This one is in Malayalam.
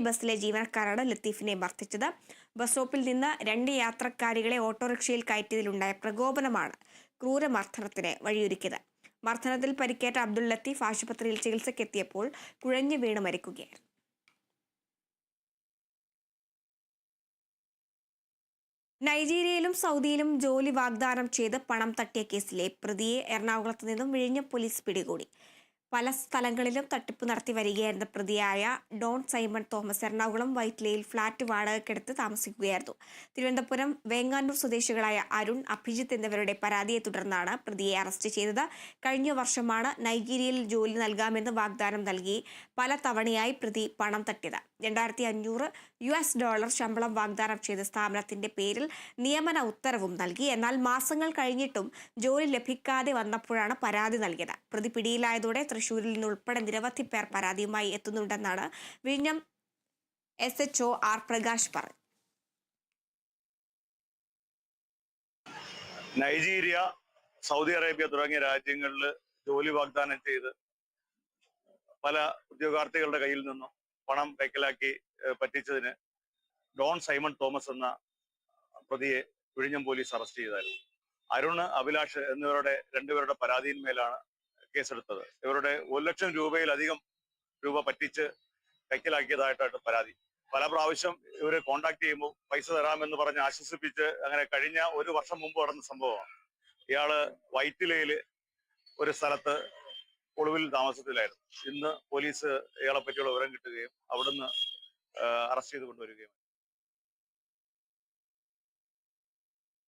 ബസ്സിലെ ജീവനക്കാരാണ് ലത്തീഫിനെ മർദ്ദിച്ചത്. ബസ് സ്റ്റോപ്പിൽ നിന്ന് 2 യാത്രക്കാരികളെ ഓട്ടോറിക്ഷയിൽ കയറ്റിയതിലുണ്ടായ പ്രകോപനമാണ് ക്രൂരമർദ്ദനത്തിന് വഴിയൊരുക്കിയത്. മർദ്ദനത്തിൽ പരിക്കേറ്റ അബ്ദുൾ ലത്തീഫ് ആശുപത്രിയിൽ ചികിത്സയ്ക്കെത്തിയപ്പോൾ കുഴഞ്ഞു വീണ് മരിക്കുകയായിരുന്നു. നൈജീരിയയിലും സൗദിയിലും ജോലി വാഗ്ദാനം ചെയ്ത് പണം തട്ടിയ കേസിലെ പ്രതിയെ എറണാകുളത്ത് നിന്നും വിഴിഞ്ഞം പോലീസ് പിടികൂടി. പല സ്ഥലങ്ങളിലും തട്ടിപ്പ് നടത്തി വരികയായിരുന്ന പ്രതിയായ ഡോൺ സൈമൺ തോമസ് എറണാകുളം വൈറ്റ്ലയിൽ ഫ്ളാറ്റ് വാടകയ്ക്കെടുത്ത് താമസിക്കുകയായിരുന്നു. തിരുവനന്തപുരം വേങ്ങാനൂർ സ്വദേശികളായ അരുൺ, അഭിജിത്ത് എന്നിവരുടെ പരാതിയെ തുടർന്നാണ് പ്രതിയെ അറസ്റ്റ് ചെയ്തത്. കഴിഞ്ഞ വർഷമാണ് നൈജീരിയയിൽ ജോലി നൽകാമെന്ന് വാഗ്ദാനം നൽകി പല തവണയായി പ്രതി പണം തട്ടിയത്. $2500 ശമ്പളം വാഗ്ദാനം ചെയ്ത സ്ഥാപനത്തിന്റെ പേരിൽ നിയമന ഉത്തരവും നൽകി. എന്നാൽ മാസങ്ങൾ കഴിഞ്ഞിട്ടും ജോലി ലഭിക്കാതെ വന്നപ്പോഴാണ് പരാതി നൽകിയത്. പ്രതി പിടിയിലായതോടെ തൃശൂരിൽ നിന്നുൾപ്പെടെ നിരവധി പേർ പരാതിയുമായി എത്തുന്നുണ്ടെന്നാണ് വിഴിഞ്ഞം SHO R പ്രകാശ് പറഞ്ഞു. നൈജീരിയ, സൗദി അറേബ്യ തുടങ്ങിയ രാജ്യങ്ങളിൽ ജോലി വാഗ്ദാനം ചെയ്ത് പല ഉദ്യോഗാർത്ഥികളുടെ കയ്യിൽ നിന്നും പണം കൈക്കലാക്കി പറ്റിച്ചതിന് ഡോൺ സൈമൺ തോമസ് എന്ന പ്രതിയെ വിഴിഞ്ഞം പോലീസ് അറസ്റ്റ് ചെയ്തായിരുന്നു. അരുൺ, അഭിലാഷ് എന്നിവരുടെ 2 പേരുടെ പരാതിയിന്മേലാണ് കേസെടുത്തത്. ഇവരുടെ 1 ലക്ഷം രൂപയിലധികം രൂപ പറ്റിച്ച് കൈക്കലാക്കിയതായിട്ടാണ് പരാതി. പല പ്രാവശ്യം ഇവരെ കോണ്ടാക്ട് ചെയ്യുമ്പോൾ പൈസ തരാമെന്ന് പറഞ്ഞ് ആശ്വസിപ്പിച്ച് അങ്ങനെ കഴിഞ്ഞ 1 വർഷം മുമ്പ് നടന്ന സംഭവമാണ്. ഇയാള് വൈറ്റിലയില് ഒരു സ്ഥലത്ത് ഒളിവിൽ താമസത്തിലായിരുന്നു. ഇന്ന് പോലീസ് ഇയാളെ പറ്റിയുള്ള വിവരം കിട്ടുകയും അവിടുന്ന് അറസ്റ്റ് ചെയ്ത് കൊണ്ടുവരികയും